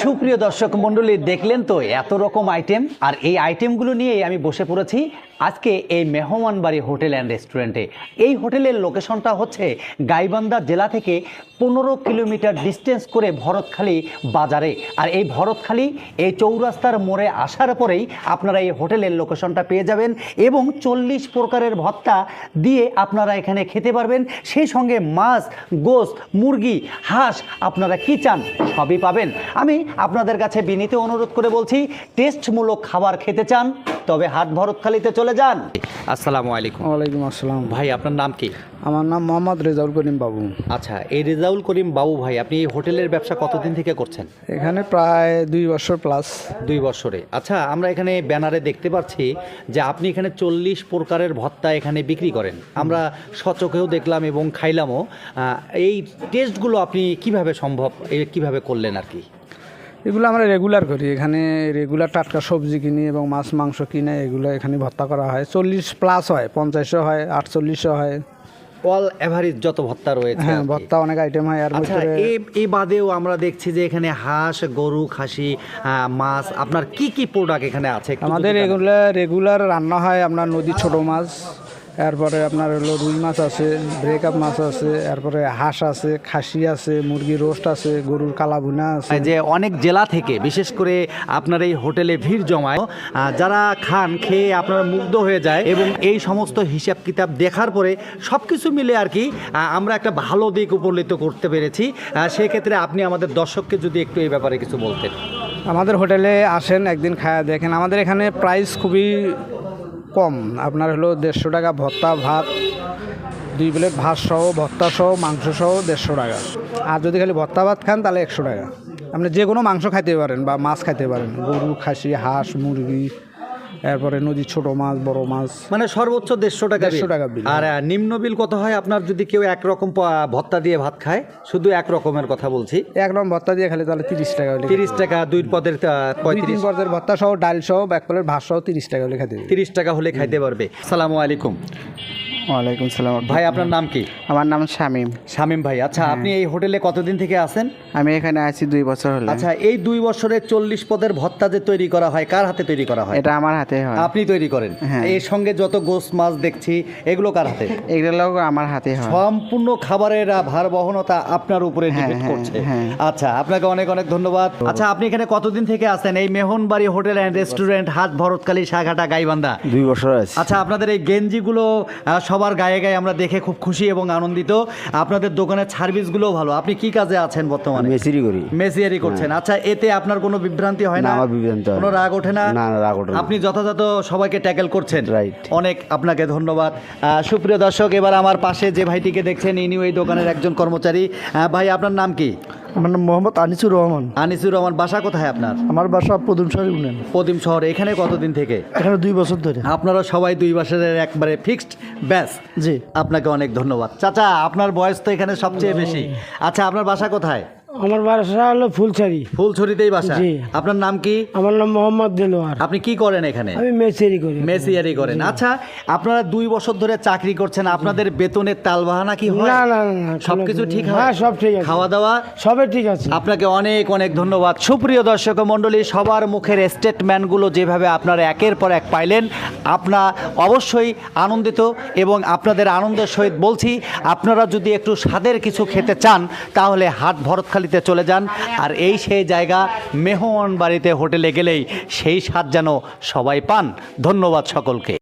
সুপ্রিয় দর্শক মণ্ডলী, দেখলেন তো এত রকম আইটেম, আর এই আইটেমগুলো নিয়েই আমি বসে পড়েছি আজকে এই মেহমানবাড়ি হোটেল অ্যান্ড রেস্টুরেন্টে। এই হোটেলের লোকেশনটা হচ্ছে গাইবান্ধা জেলা থেকে 15 কিলোমিটার ডিস্টেন্স করে ভরতখালী বাজারে। আর এই ভরতখালী এই চৌরাস্তার মোড়ে আসার পরেই আপনারা এই হোটেলের লোকেশনটা পেয়ে যাবেন এবং 40 প্রকারের ভর্তা দিয়ে আপনারা এখানে খেতে পারবেন। সেই সঙ্গে মাছ, গোশত, মুরগি, হাঁস, আপনারা কি চান সবই পাবেন। আমি আপনাদের কাছে বিনীত অনুরোধ করে বলছি, টেস্টমূলক খাবার খেতে চান তবে হাট ভরতখালীতে চলে যান। আসসালামু আলাইকুম। ওয়ালাইকুম আসসালাম। ভাই, আপনার নাম কি? আমার নাম মোহাম্মদ রেজাউল করিম বাবু। আচ্ছা, এই রেজাউল করিম বাবু ভাই, আপনি এই হোটেলের ব্যবসা কতদিন থেকে করছেন? এখানে প্রায় 2 বছর প্লাস। 2 বছরে। আচ্ছা, আমরা এখানে ব্যানারে দেখতে পাচ্ছি যে আপনি এখানে 40 প্রকারের ভর্তা এখানে বিক্রি করেন। আমরা সচক্ষেও দেখলাম এবং খাইলামও। এই টেস্টগুলো আপনি কিভাবে সম্ভব, কিভাবে করলেন আর কি? এগুলো আমরা রেগুলার করি, এখানে রেগুলার টাটকা সবজি কিনি এবং মাছ মাংস কিনে এগুলো এখানে ভর্তা করা হয়। 40 প্লাস হয়, 50 হয়, 48 হয়। অল এভারেজ যত ভর্তা রয়েছে। হ্যাঁ, ভর্তা অনেক আইটেম হয়। আর আচ্ছা, এই বাদেও আমরা দেখছি যে এখানে হাঁস, গরু, খাসি, মাছ, আপনার কি কি প্রোডাক্ট এখানে আছে? আমাদের এগুলো রেগুলার রান্না হয়। আপনার নদীর ছোট মাছ, এরপরে আপনার হলো রুই মাছ আছে, ব্রেকআপ মাছ আছে, এরপরে হাঁস আছে, খাসি আছে, মুরগির রোস্ট আছে, গরুর কালাভুনা আছে। যে অনেক জেলা থেকে বিশেষ করে আপনার এই হোটেলে ভিড় জমায়, যারা খান, খেয়ে আপনারা মুগ্ধ হয়ে যায় এবং এই সমস্ত হিসাব কিতাব দেখার পরে সব কিছু মিলে আর কি আমরা একটা ভালো দিক উপনীত করতে পেরেছি। সেক্ষেত্রে আপনি আমাদের দর্শককে যদি একটু এই ব্যাপারে কিছু বলতেন। আমাদের হোটেলে আসেন, একদিন খায়া দেখেন। আমাদের এখানে প্রাইস খুবই কম। আপনার হলো 150 টাকা ভর্তা, ভাত, 2 প্লেট ভাত সহ, ভর্তা সহ, মাংস সহ 150 টাকা। আর যদি খালি ভর্তা ভাত খান তাহলে 100 টাকা। আপনি যে কোনো মাংস খাইতে পারেন বা মাছ খাইতে পারেন, গরু, খাসি, হাঁস, মুরগি, এরপরে নদীর ছোট মাছ, বড় মাছ। মানে সর্বোচ্চ 150 টাকা। 150 টাকা বিল। আর নিম্ন বিল কত হয় আপনার যদি কেউ একরকম ভর্তা দিয়ে ভাত খায়? শুধু এক রকমের কথা বলছি। একদম ভর্তা দিয়ে খালি তাহলে 30 টাকা হলে। 30 টাকা, 2 পদের 35 পদের ভর্তা সহ, ডাল সহ, এক প্লেট ভাত সহ 30 টাকা হলে খাইতে। 30 টাকা হলে খাইতে পারবে। আসসালামু আলাইকুম। ওয়ালাইকুম সালাম। ভাই, আপনার নাম কি? আমার নাম শামীম। শামীম ভাই, আচ্ছা, আপনি এই হোটেলে কতদিন থেকে আছেন? আমি এখানে আছি 2 বছর হলো। আচ্ছা, এই 2 বছরে 40 পদের ভর্তা যে তৈরি করা হয়, কার হাতে তৈরি করা হয়? এটা আমার হাতে হয়। আপনি তৈরি করেন? হ্যাঁ। এর সঙ্গে যত গোশত, মাছ দেখছি, এগুলো কার হাতে? এগুলো আমার হাতে হয়। সম্পূর্ণ খাবারের ভারবহনতা আপনার উপরে ডিপেন্ড হ্যাঁ, করছে। হ্যাঁ। আচ্ছা, আপনাকে অনেক অনেক ধন্যবাদ। আচ্ছা, আপনি এখানে কতদিন থেকে আছেন এই মেহমানবাড়ি হোটেল অ্যান্ড রেস্টুরেন্ট, হাট ভরতখালী, শাখাটা, গাইবান্ধা? 2 বছর আছে। আচ্ছা, আপনাদের এই গেঞ্জিগুলো সবার গায়ে গায়ে আমরা দেখে খুব খুশি এবং আনন্দিত। আপনাদের দোকানের সার্ভিসগুলোও ভালো। আপনি কি কাজে আছেন বর্তমানে? মেসিরি করি। মেসিয়ারি করছেন। আচ্ছা, এতে আপনার কোনো বিভ্রান্তি হয় না? আমার বিভ্রান্ত হয় না। কোনো রাগ ওঠে না? না, রাগ ওঠে না। আপনি যথাযথ সবাইকে ট্যাকেল করছেন। রাইট। অনেক আপনাকে ধন্যবাদ। সুপ্রিয় দর্শক, এবার আমার পাশে যে ভাইটিকে দেখছেন, ইনিও এই দোকানের একজন কর্মচারী। ভাই, আপনার নাম কি? আমার নাম মোহাম্মদ আনিসুর রহমান। আনিসুর রহমান। বাসা কোথায় আপনার? আমার বাসা প্রদীপ শহর ইউনিয়ন। প্রদীপ শহরে। এখানে কতদিন থেকে? এখানে 2 বছর ধরে। আপনারা সবাই 2 বছরের একবারে ফিক্সড ব্যাচ। জি। আপনাকে অনেক ধন্যবাদ। চাচা, আপনার বয়স তো এখানে সবচেয়ে বেশি। আচ্ছা, আপনার বাসা কোথায়? আমার বাসা হলো ফুলছড়ি। ফুলছড়িতেই বাসা? জি। আপনার নাম কি? আমার নাম মোহাম্মদ দেলোয়ার। আপনি কি করেন এখানে? আমি মেসেরি করি। মেসিয়ারি করেন। আচ্ছা, আপনারা 2 বছর ধরে চাকরি করছেন, আপনাদের বেতনের তালবাহানা কি হয়? না না না, সবকিছু ঠিক হয়? হ্যাঁ, সব ঠিক আছে। খাওয়া দাওয়া সবই ঠিক আছে। আপনাকে অনেক অনেক ধন্যবাদ। সুপ্রিয় দর্শক মণ্ডলী, সবার মুখের স্টেটমেন্টগুলো যেভাবে আপনারা একের পর এক পাইলেন, আপনারা অবশ্যই আনন্দিত এবং আপনাদের আনন্দের সহিত বলছি, আপনারা যদি একটু স্বাদের কিছু খেতে চান তাহলে হাট ভরতখালীতে চলে যান। আর এই সেই জায়গা, মেহমানবাড়িতে হোটেলে গেলেই সেই স্বাদ যেন সবাই পান। ধন্যবাদ সকলকে।